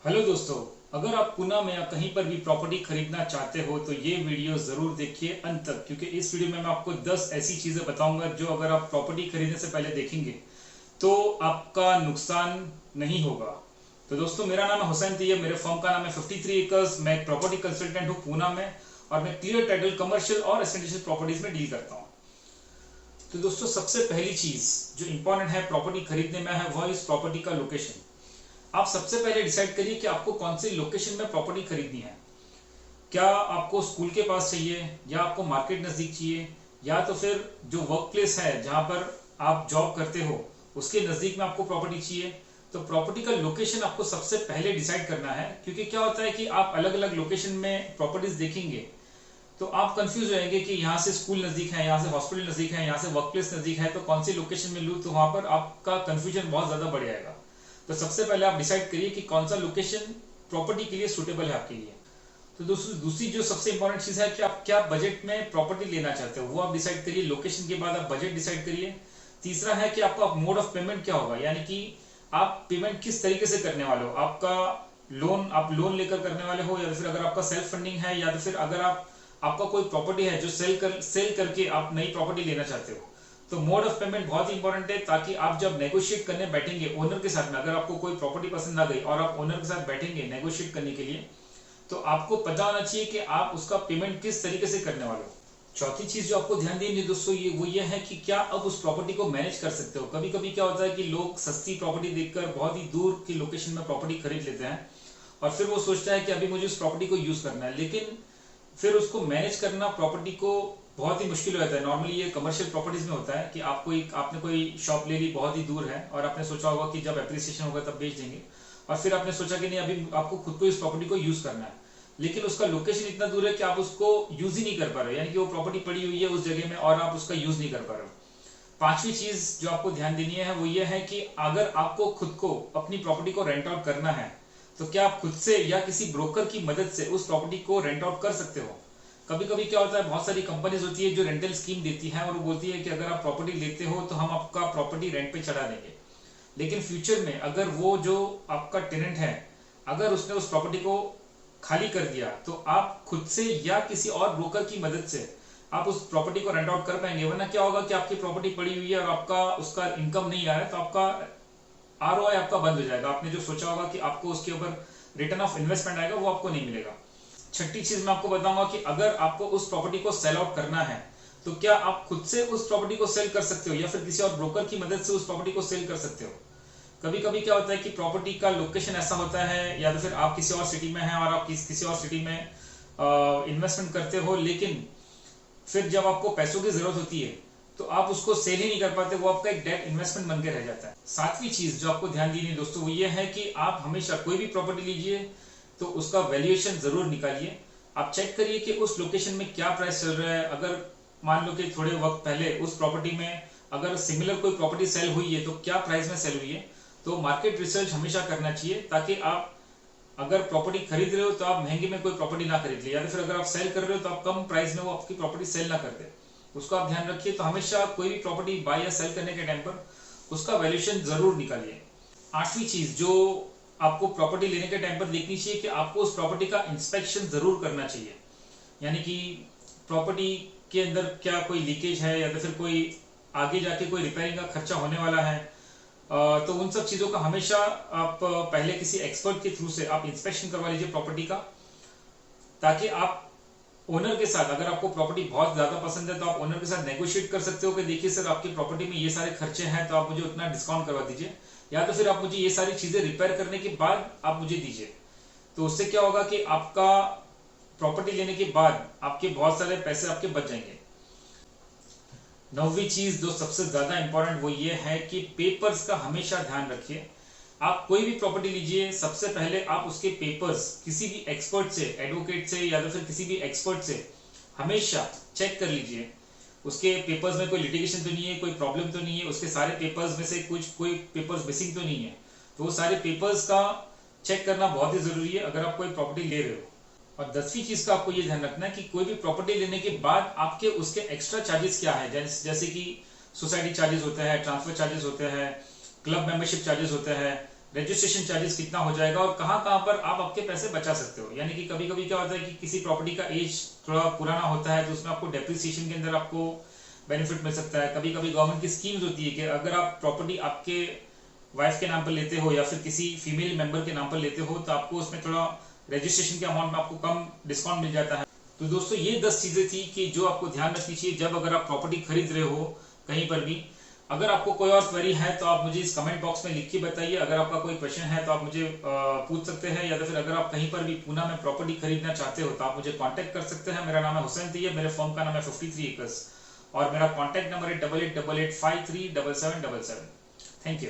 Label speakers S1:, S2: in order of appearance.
S1: Hello दोस्तों, अगर आप पुणे में या कहीं पर भी प्रॉपर्टी खरीदना चाहते हो तो ये वीडियो जरूर देखिए अंत तक, क्योंकि इस वीडियो में मैं आपको 10 ऐसी चीजें बताऊंगा जो अगर आप प्रॉपर्टी खरीदने से पहले देखेंगे तो आपका नुकसान नहीं होगा। तो दोस्तों, मेरा नाम है हुसैन तैयब, मेरे फर्म का नाम है 53 एकर्स। मैं एक प्रॉपर्टी कंसल्टेंट हूँ पुणे में और मैं क्लियर टाइटल, कमर्शियल और रेसिडेंशियल प्रॉपर्टीज में डील करता हूँ। तो दोस्तों, सबसे पहली चीज जो इंपॉर्टेंट है प्रॉपर्टी खरीदने में है वह इस प्रॉपर्टी का लोकेशन। आप सबसे पहले डिसाइड करिए कि आपको कौन सी लोकेशन में प्रॉपर्टी खरीदनी है। क्या आपको स्कूल के पास चाहिए, या आपको मार्केट नजदीक चाहिए, या तो फिर जो वर्क प्लेस है जहां पर आप जॉब करते हो उसके नजदीक में आपको प्रॉपर्टी चाहिए। तो प्रॉपर्टी का लोकेशन आपको सबसे पहले डिसाइड करना है, क्योंकि क्या होता है कि आप अलग अलग लोकेशन में प्रॉपर्टीज देखेंगे तो आप कंफ्यूज हो जाएंगे कि यहाँ से स्कूल नजदीक है, यहाँ से हॉस्पिटल नजदीक है, यहाँ से वर्क प्लेस नजदीक है, तो कौन सी लोकेशन में लूँ। तो वहां पर आपका कंफ्यूजन बहुत ज्यादा बढ़ जाएगा। तो सबसे पहले आप डिसाइड करिए कि कौन सा लोकेशन प्रॉपर्टी के लिए सुटेबल है आपके लिए। तो दोस्तों, दूसरी जो सबसे इंपॉर्टेंट चीज है कि आप क्या बजट में प्रॉपर्टी लेना चाहते हो वो आप डिसाइड करिए। लोकेशन के बाद आप बजट डिसाइड करिए। तीसरा है कि आपका मोड ऑफ पेमेंट क्या होगा, यानी कि आप पेमेंट किस तरीके से करने वाले हो। आपका लोन, आप लोन लेकर करने वाले हो, या फिर अगर आपका सेल्फ फंडिंग है, या तो फिर अगर आपका कोई प्रॉपर्टी है जो सेल करके आप नई प्रॉपर्टी लेना चाहते हो। तो मोड ऑफ पेमेंट बहुत ही इंपॉर्टेंट है, ताकि आप जब नेगोशिएट करने बैठेंगे ओनर के साथ में, अगर आपको कोई प्रॉपर्टी पसंद आ गई और आप ओनर के साथ बैठेंगे नेगोशिएट करने के लिए, तो आपको पता होना चाहिए कि आप उसका पेमेंट किस तरीके से करने वाले हो। चौथी चीज जो आपको ध्यान देनी दोस्तों, ये है कि क्या अब उस प्रॉपर्टी को मैनेज कर सकते हो। कभी कभी क्या होता है कि लोग सस्ती प्रॉपर्टी देखकर बहुत ही दूर की लोकेशन में प्रॉपर्टी खरीद लेते हैं और फिर वो सोचता है कि अभी मुझे उस प्रॉपर्टी को यूज करना है, लेकिन फिर उसको मैनेज करना प्रॉपर्टी को बहुत ही मुश्किल हो जाता है। नॉर्मली ये कमर्शियल प्रॉपर्टीज में होता है कि आपने कोई शॉप ले ली, बहुत ही दूर है, और आपने सोचा होगा कि जब एप्रिसिएशन होगा तब बेच देंगे, और फिर आपने सोचा कि नहीं, अभी आपको खुद को इस प्रॉपर्टी को यूज करना है, लेकिन उसका लोकेशन इतना दूर है कि आप उसको यूज ही नहीं कर पा रहे हो, यानी कि वो प्रॉपर्टी पड़ी हुई है उस जगह में और आप उसका यूज नहीं कर पा रहे हो। पांचवी चीज जो आपको ध्यान देनी है वो ये है कि अगर आपको खुद को अपनी प्रॉपर्टी को रेंट आउट करना है तो क्या आप खुद से या किसी ब्रोकर की मदद से उस प्रॉपर्टी को रेंट आउट कर सकते हो। कभी कभी क्या होता है, बहुत सारी कंपनीज होती है जो रेंटल स्कीम देती है और वो बोलती है कि अगर आप प्रॉपर्टी लेते हो तो हम आपका प्रॉपर्टी रेंट पे चढ़ा देंगे, लेकिन फ्यूचर में अगर वो जो आपका टेनेंट है अगर उसने उस प्रॉपर्टी को खाली कर दिया तो आप खुद से या किसी और ब्रोकर की मदद से आप उस प्रॉपर्टी को रेंट आउट कर पाएंगे। वरना क्या होगा कि आपकी प्रॉपर्टी पड़ी हुई है और आपका उसका इनकम नहीं आ रहा है, तो आपका आरओआई आपका बंद हो जाएगा। आपने जो सोचा होगा कि आपको उसके ऊपर रिटर्न ऑफ इन्वेस्टमेंट आएगा वो आपको नहीं मिलेगा। छठी चीज मैं आपको बताऊंगा कि अगर आपको उस प्रॉपर्टी को सेल आउट करना है तो क्या आप खुद से उस प्रॉपर्टी को सेल कर सकते हो या फिर किसी और ब्रोकर की मदद से उस प्रॉपर्टी को सेल कर सकते हो। कभी कभी क्या होता है कि प्रॉपर्टी का लोकेशन ऐसा होता है, या तो फिर आप किसी और सिटी में हैं और आप किसी और सिटी में इन्वेस्टमेंट करते हो, लेकिन फिर जब आपको पैसों की जरूरत होती है तो आप उसको सेल ही नहीं कर पाते, वो आपका एक डेट इन्वेस्टमेंट बन के रह जाता है। सातवीं चीज जो आपको ध्यान देनी है दोस्तों वो ये है कि आप हमेशा कोई भी प्रॉपर्टी लीजिए तो उसका वैल्यूएशन जरूर निकालिए। आप चेक करिए कि उस लोकेशन में क्या प्राइस चल रहा है। अगर मान लो कि थोड़े वक्त पहले उस प्रॉपर्टी में अगर सिमिलर कोई प्रॉपर्टी सेल हुई है तो क्या प्राइस में सेल हुई है। तो मार्केट रिसर्च हमेशा करना चाहिए, ताकि आप अगर प्रॉपर्टी खरीद रहे हो तो आप महंगे में कोई प्रॉपर्टी ना खरीद ले, या तो फिर अगर आप सेल कर रहे हो तो आप कम प्राइस में वो आपकी प्रॉपर्टी सेल ना कर दे, उसको आप ध्यान रखिए। तो हमेशा कोई भी प्रॉपर्टी बाय या सेल करने के टाइम पर उसका वैल्यूएशन जरूर निकालिए। आठवीं चीज जो आपको प्रॉपर्टी लेने के टाइम पर देखनी चाहिए कि आपको उस प्रॉपर्टी का इंस्पेक्शन जरूर करना चाहिए, यानी कि प्रॉपर्टी के अंदर क्या कोई लीकेज है, या तो फिर कोई आगे जाके कोई रिपेयरिंग का खर्चा होने वाला है। तो उन सब चीजों का हमेशा आप पहले किसी एक्सपर्ट के थ्रू से आप इंस्पेक्शन करवा लीजिए प्रॉपर्टी का, ताकि आप ओनर के साथ, अगर आपको प्रॉपर्टी बहुत ज्यादा पसंद है तो आप ओनर के साथ नेगोशिएट कर सकते हो कि देखिए सर, आपकी प्रॉपर्टी में ये सारे खर्चे हैं तो आप मुझे उतना डिस्काउंट करवा दीजिए, या तो फिर आप मुझे ये सारी चीजें रिपेयर करने के बाद आप मुझे दीजिए। तो उससे क्या होगा कि आपका प्रॉपर्टी लेने के बाद आपके बहुत सारे पैसे आपके बच जाएंगे। नौवीं चीज जो सबसे ज्यादा इंपॉर्टेंट वो ये है कि पेपर्स का हमेशा ध्यान रखिए। आप कोई भी प्रॉपर्टी लीजिए, सबसे पहले आप उसके पेपर्स किसी भी एक्सपर्ट से, एडवोकेट से या तो फिर किसी भी एक्सपर्ट से हमेशा चेक कर लीजिए। उसके पेपर्स में कोई लिटिगेशन तो नहीं है, कोई प्रॉब्लम तो नहीं है, उसके सारे पेपर्स में से कोई पेपर्स मिसिंग तो नहीं है। तो वो सारे पेपर्स का चेक करना बहुत ही जरूरी है अगर आप कोई प्रॉपर्टी ले रहे हो। और 10वीं चीज का आपको ये ध्यान रखना है कि कोई भी प्रॉपर्टी लेने के बाद आपके उसके एक्स्ट्रा चार्जेस क्या है, जैसे कि सोसाइटी चार्जेस होते हैं, ट्रांसफर चार्जेस होते हैं, क्लब मेंबरशिप चार्जेस होते हैं, रजिस्ट्रेशन चार्जेस कितना हो जाएगा और कहाँ कहाँ पर आप आपके पैसे बचा सकते हो। यानी कि कभी कभी क्या होता है कि किसी प्रॉपर्टी का एज थोड़ा पुराना होता है तो उसमें आपको डेप्रिसिएशन के अंदर आपको बेनिफिट मिल सकता है। कभी कभी गवर्नमेंट की स्कीम्स होती है कि अगर आप प्रॉपर्टी आपके वाइफ के नाम पर लेते हो या फिर किसी फीमेल मेंबर के नाम पर लेते हो तो आपको उसमें थोड़ा रजिस्ट्रेशन के अमाउंट में आपको कम डिस्काउंट मिल जाता है। तो दोस्तों ये 10 चीजें थी कि जो आपको ध्यान रखनी चाहिए जब अगर आप प्रॉपर्टी खरीद रहे हो कहीं पर भी। अगर आपको कोई और क्वेरी है तो आप मुझे इस कमेंट बॉक्स में लिख के बताइए। अगर आपका कोई क्वेश्चन है तो आप मुझे पूछ सकते हैं, या तो फिर अगर आप कहीं पर भी पुणे में प्रॉपर्टी खरीदना चाहते हो तो आप मुझे कांटेक्ट कर सकते हैं। मेरा नाम है हुसैन तैयब, मेरे फर्म का नाम है 53 एकर्स और मेरा कांटेक्ट नंबर है 8888537777। Thank you.